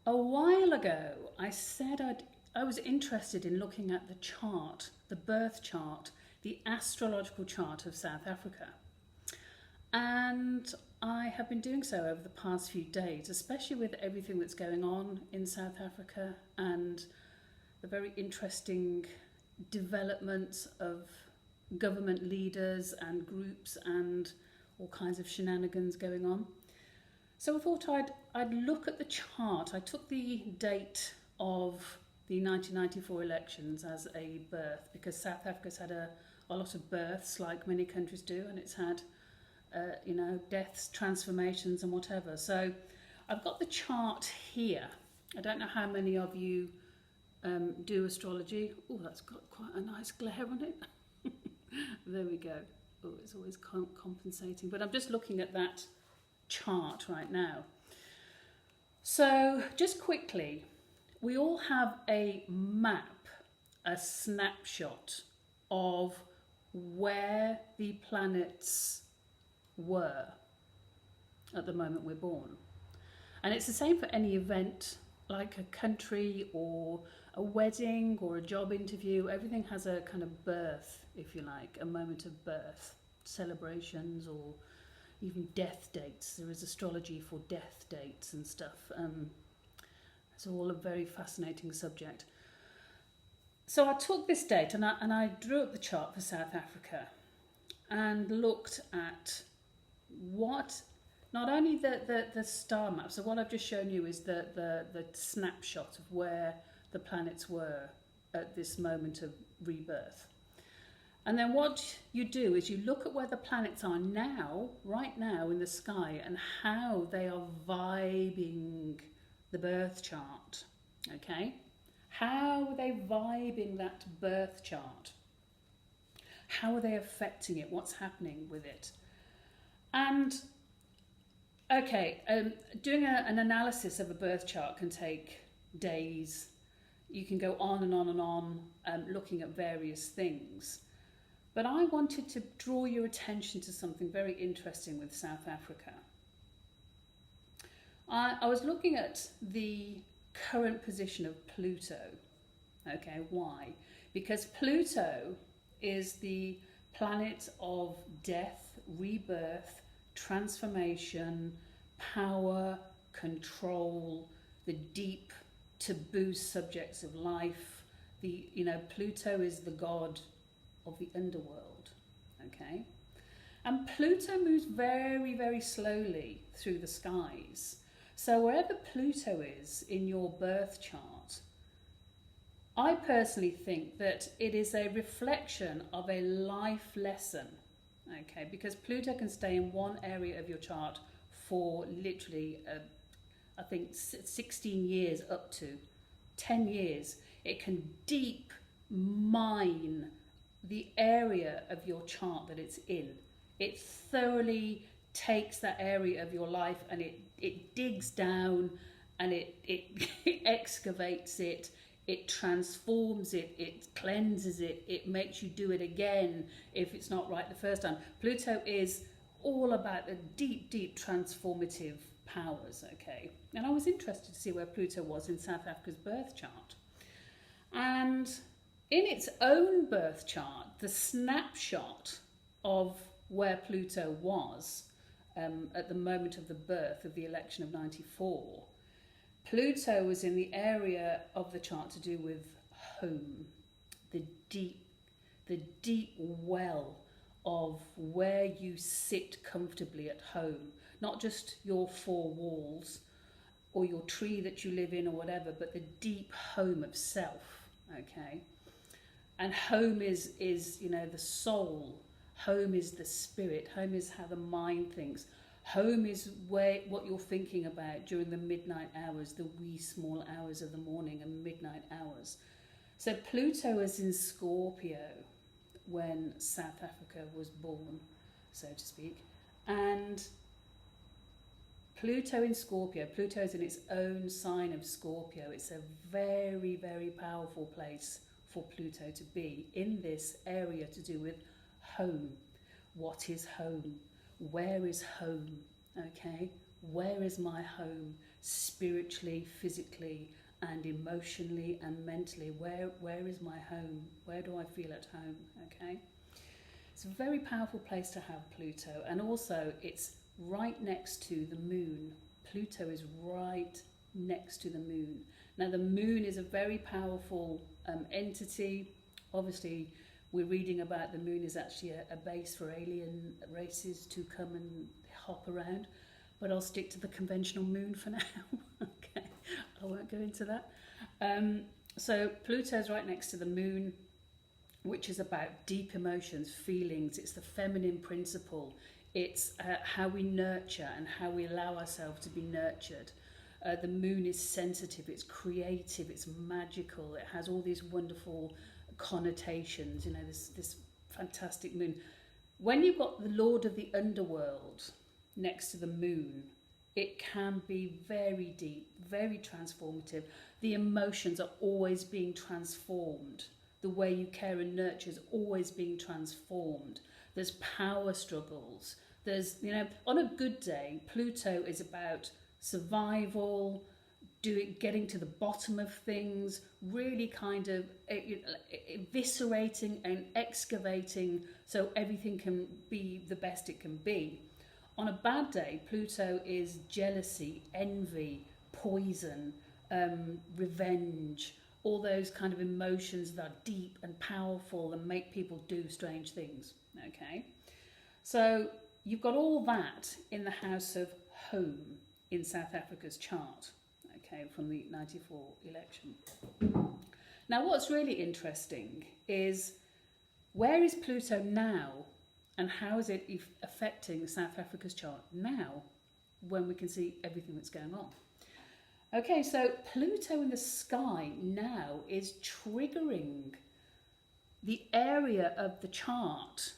A while ago, I was interested in looking at the chart, the birth chart, the astrological chart of South Africa. And I have been doing so over the past few days, especially with everything that's going on in South Africa and the very interesting developments of government leaders and groups and all kinds of shenanigans going on. So I thought I'd look at the chart. I took the date of the 1994 elections as a birth because South Africa's had a lot of births, like many countries do, and it's had deaths, transformations, and whatever. So I've got the chart here. I don't know how many of you do astrology. Oh, that's got quite a nice glare on it. There we go. Oh, it's always compensating. But I'm just looking at that chart right now. So just quickly, we all have a map, a snapshot of where the planets were at the moment we're born. And it's the same for any event, like a country or a wedding or a job interview. Everything has a kind of birth, if you like, a moment of birth, celebrations or even death dates. There is astrology for death dates and stuff. It's all a very fascinating subject. So I took this date and I drew up the chart for South Africa and looked at what, not only the star map, so what I've just shown you is the snapshot of where the planets were at this moment of rebirth. And then what you do is you look at where the planets are now, right now in the sky, and how they are vibing the birth chart, okay? How are they vibing that birth chart? How are they affecting it? What's happening with it? And, okay, doing an analysis of a birth chart can take days. You can go on and on and on, looking at various things. But I wanted to draw your attention to something very interesting with South Africa. I was looking at the current position of Pluto. Okay, why? Because Pluto is the planet of death, rebirth, transformation, power, control, the deep taboo subjects of life. Pluto is the god of the underworld, okay? And Pluto moves very, very slowly through the skies. So wherever Pluto is in your birth chart, I personally think that it is a reflection of a life lesson, okay? Because Pluto can stay in one area of your chart for literally, I think, 16 years up to 10 years. It can deep mine the area of your chart that it's in. It thoroughly takes that area of your life and it digs down and it excavates it, it transforms it, it cleanses it, it makes you do it again if it's not right the first time. Pluto is all about the deep, deep transformative powers, okay? And I was interested to see where Pluto was in South Africa's birth chart. And in its own birth chart, the snapshot of where Pluto was at the moment of the birth of the election of 94, Pluto was in the area of the chart to do with home, the deep well of where you sit comfortably at home, not just your four walls or your tree that you live in or whatever, but the deep home of self, okay? And home is the soul. Home is the spirit. Home is how the mind thinks. Home is what you're thinking about during the midnight hours, the wee small hours of the morning and midnight hours. So Pluto is in Scorpio when South Africa was born, so to speak. And Pluto in Scorpio, Pluto is in its own sign of Scorpio. It's a very, very powerful place for Pluto to be in this area to do with home. What is home? Where is home? Okay, where is my home? spiritually, physically, and emotionally and mentally. Where is my home? Where do I feel at home? Okay, it's a very powerful place to have Pluto, and also it's right next to the moon. Pluto is right next to the moon. Now the moon is a very powerful entity. Obviously we're reading about the moon is actually a base for alien races to come and hop around, but I'll stick to the conventional moon for now. Okay, I won't go into that. So Pluto's right next to the moon, which is about deep emotions, feelings. It's the feminine principle. It's how we nurture and how we allow ourselves to be nurtured. The moon is sensitive, it's creative, it's magical. It has all these wonderful connotations, you know, this fantastic moon. When you've got the Lord of the Underworld next to the moon, it can be very deep, very transformative. The emotions are always being transformed. The way you care and nurture is always being transformed. There's power struggles. There's, you know, on a good day, Pluto is about survival, getting to the bottom of things, really kind of eviscerating and excavating so everything can be the best it can be. On a bad day, Pluto is jealousy, envy, poison, revenge, all those kind of emotions that are deep and powerful and make people do strange things. Okay, so you've got all that in the house of home in South Africa's chart, okay, from the 94 election. Now what's really interesting is, where is Pluto now and how is it affecting South Africa's chart now when we can see everything that's going on? Okay, so Pluto in the sky now is triggering the area of the chart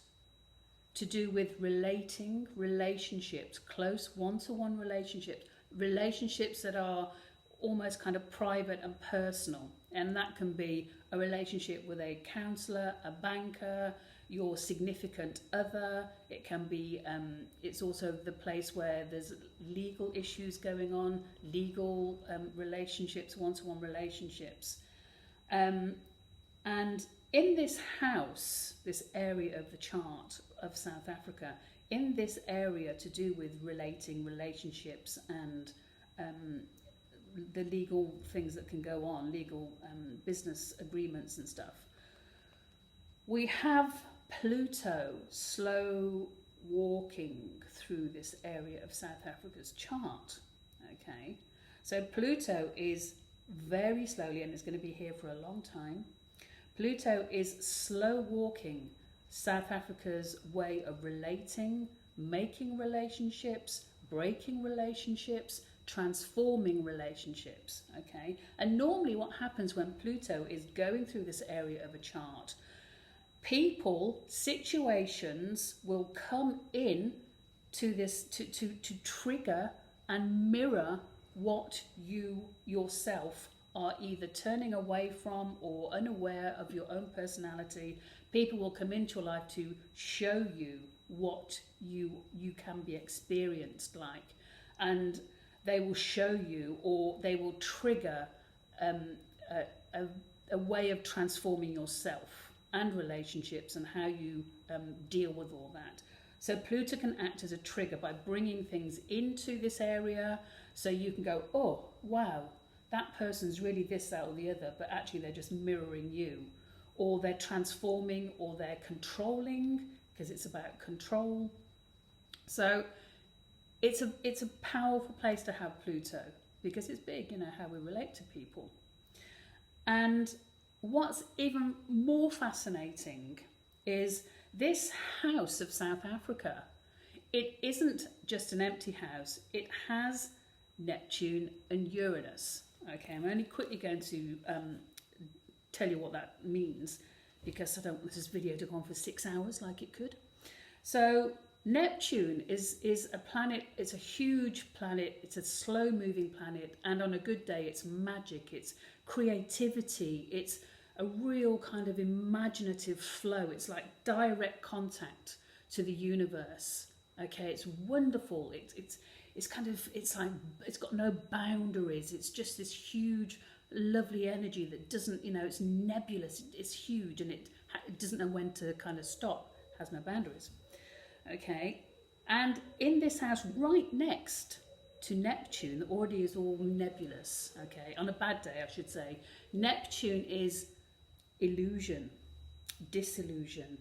to do with relating, relationships, close one-to-one relationships, relationships that are almost kind of private and personal. And that can be a relationship with a counsellor, a banker, your significant other. It can be, it's also the place where there's legal issues going on, legal relationships, one-to-one relationships. And in this house, this area of the chart of South Africa, in this area to do with relating, relationships and the legal things that can go on, legal business agreements and stuff, we have Pluto slow walking through this area of South Africa's chart. Okay, so Pluto is very slowly, and it's going to be here for a long time, Pluto is slow walking South Africa's way of relating, making relationships, breaking relationships, transforming relationships. Okay, and normally what happens when Pluto is going through this area of a chart, people, situations will come in to this to trigger and mirror what you yourself are either turning away from or unaware of your own personality. People will come into your life to show you what you can be experienced like, and they will show you, or they will trigger a way of transforming yourself and relationships and how you deal with all that. So Pluto can act as a trigger by bringing things into this area, so you can go, oh wow, that person's really this, that or the other, but actually they're just mirroring you, or they're transforming, or they're controlling, because it's about control. So it's a powerful place to have Pluto, because it's big, you know, how we relate to people. And what's even more fascinating is this house of South Africa. It isn't just an empty house. It has Neptune and Uranus. Okay, I'm only quickly going to tell you what that means, because I don't want this video to go on for 6 hours like it could. So Neptune is a planet, it's a huge planet, it's a slow moving planet, and on a good day it's magic, it's creativity, it's a real kind of imaginative flow, it's like direct contact to the universe. Okay, it's wonderful, it's like, it's got no boundaries. It's just this huge, lovely energy that doesn't, it's nebulous, it's huge, and it doesn't know when to kind of stop, has no boundaries. Okay, and in this house right next to Neptune, that already is all nebulous, okay, on a bad day I should say, Neptune is illusion, disillusion,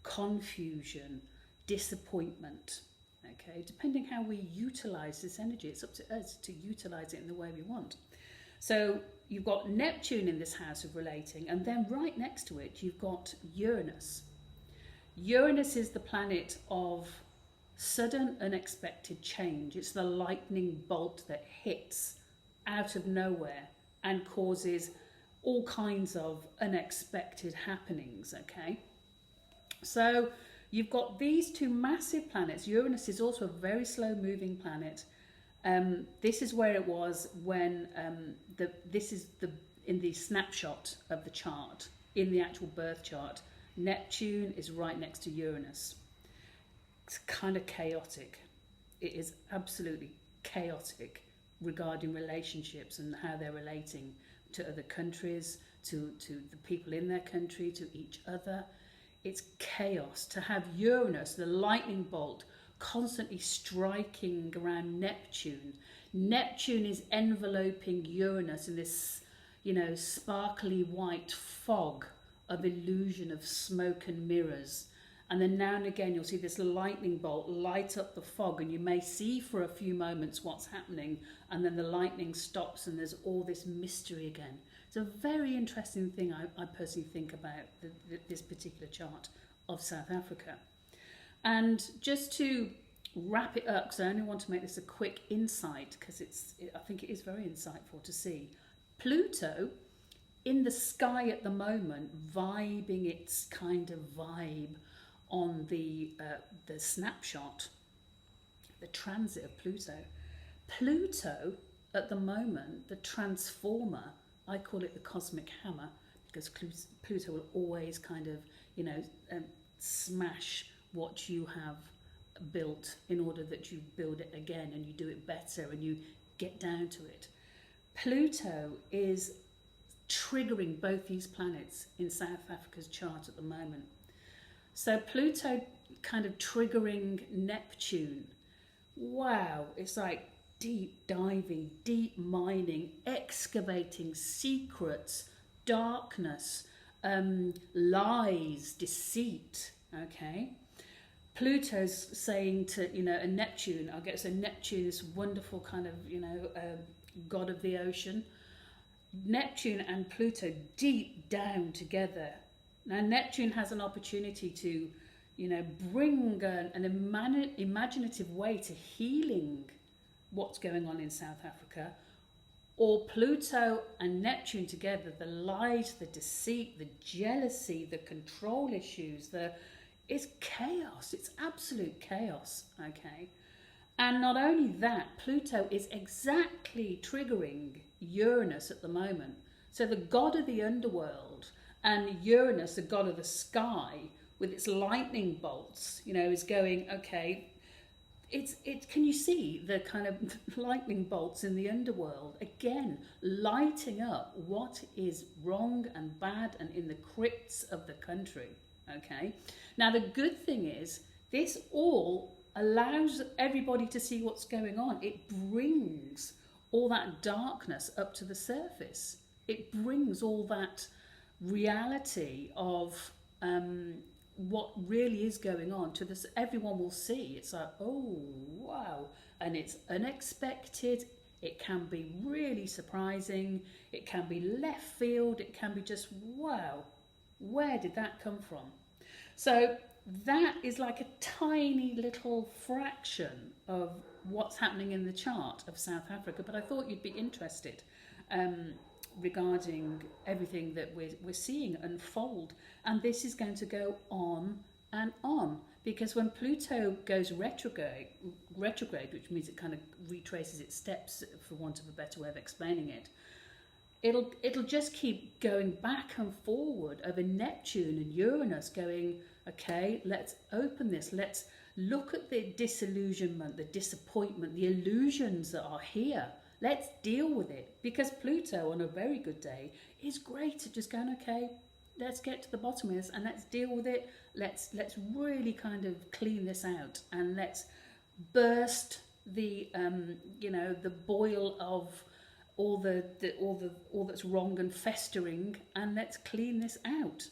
confusion, disappointment. Okay, depending how we utilize this energy, it's up to us to utilize it in the way we want. So you've got Neptune in this house of relating, and then right next to it you've got Uranus. Uranus is the planet of sudden, unexpected change. It's the lightning bolt that hits out of nowhere and causes all kinds of unexpected happenings, okay? So you've got these two massive planets. Uranus is also a very slow moving planet. This is where it was when in the snapshot of the chart, in the actual birth chart, Neptune is right next to Uranus. It's kind of chaotic. It is absolutely chaotic regarding relationships and how they're relating to other countries, to the people in their country, to each other. It's chaos to have Uranus, the lightning bolt, constantly striking around Neptune. Neptune is enveloping Uranus in this, sparkly white fog of illusion, of smoke and mirrors. And then now and again you'll see this lightning bolt light up the fog, and you may see for a few moments what's happening, and then the lightning stops and there's all this mystery again. It's a very interesting thing I personally think about this particular chart of South Africa. And just to wrap it up, because I only want to make this a quick insight, because I think it is very insightful to see. Pluto in the sky at the moment, vibing its kind of vibe on the snapshot, the transit of Pluto. Pluto at the moment, the transformer, I call it the cosmic hammer, because Pluto will always kind of, smash what you have built in order that you build it again and you do it better and you get down to it. Pluto is triggering both these planets in South Africa's chart at the moment. So Pluto kind of triggering Neptune. Wow, it's like deep diving, deep mining, excavating secrets, darkness, lies, deceit, okay? Pluto's saying to, and Neptune, I guess, so Neptune, this wonderful kind of, god of the ocean. Neptune and Pluto deep down together. Now Neptune has an opportunity to, bring an imaginative way to healing what's going on in South Africa, or Pluto and Neptune together, the lies, the deceit, the jealousy, the control issues, it's chaos. It's absolute chaos, okay? And not only that, Pluto is exactly triggering Uranus at the moment. So the god of the underworld and Uranus, the god of the sky, with its lightning bolts, is going, okay, can you see the kind of lightning bolts in the underworld? Again, lighting up what is wrong and bad and in the crypts of the country, okay? Now, the good thing is, this all allows everybody to see what's going on. It brings all that darkness up to the surface. It brings all that reality of what really is going on to this. Everyone will see. It's like, oh wow, and it's unexpected. It can be really surprising. It can be left field. It can be just, wow, where did that come from? So that is like a tiny little fraction of what's happening in the chart of South Africa, but I thought you'd be interested regarding everything that we're seeing unfold. And this is going to go on and on, because when Pluto goes retrograde, which means it kind of retraces its steps, for want of a better way of explaining it, it'll just keep going back and forward over Neptune and Uranus, going, okay, let's open this, let's look at the disillusionment, the disappointment, the illusions that are here. Let's deal with it, because Pluto on a very good day is great at just going, okay, let's get to the bottom of this and let's deal with it. Let's really kind of clean this out, and let's burst the the boil of all that's wrong and festering, and let's clean this out.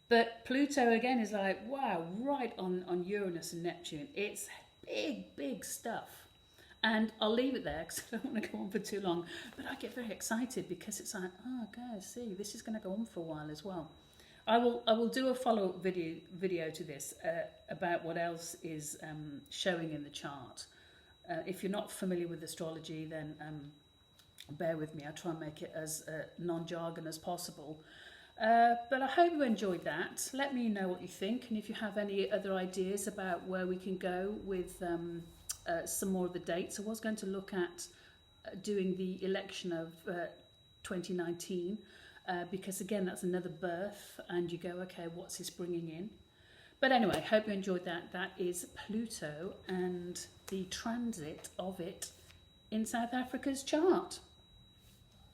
But Pluto again is like, wow, right on Uranus and Neptune. It's big stuff. And I'll leave it there because I don't want to go on for too long. But I get very excited because it's like, oh, guys, see, this is going to go on for a while as well. I will do a follow-up video to this about what else is showing in the chart. If you're not familiar with astrology, then bear with me. I'll try and make it as non-jargon as possible. But I hope you enjoyed that. Let me know what you think, and if you have any other ideas about where we can go with some more of the dates. I was going to look at doing the election of 2019 because again that's another birth, and you go, okay, what's this bringing in? But anyway, hope you enjoyed that. That is Pluto and the transit of it in South Africa's chart.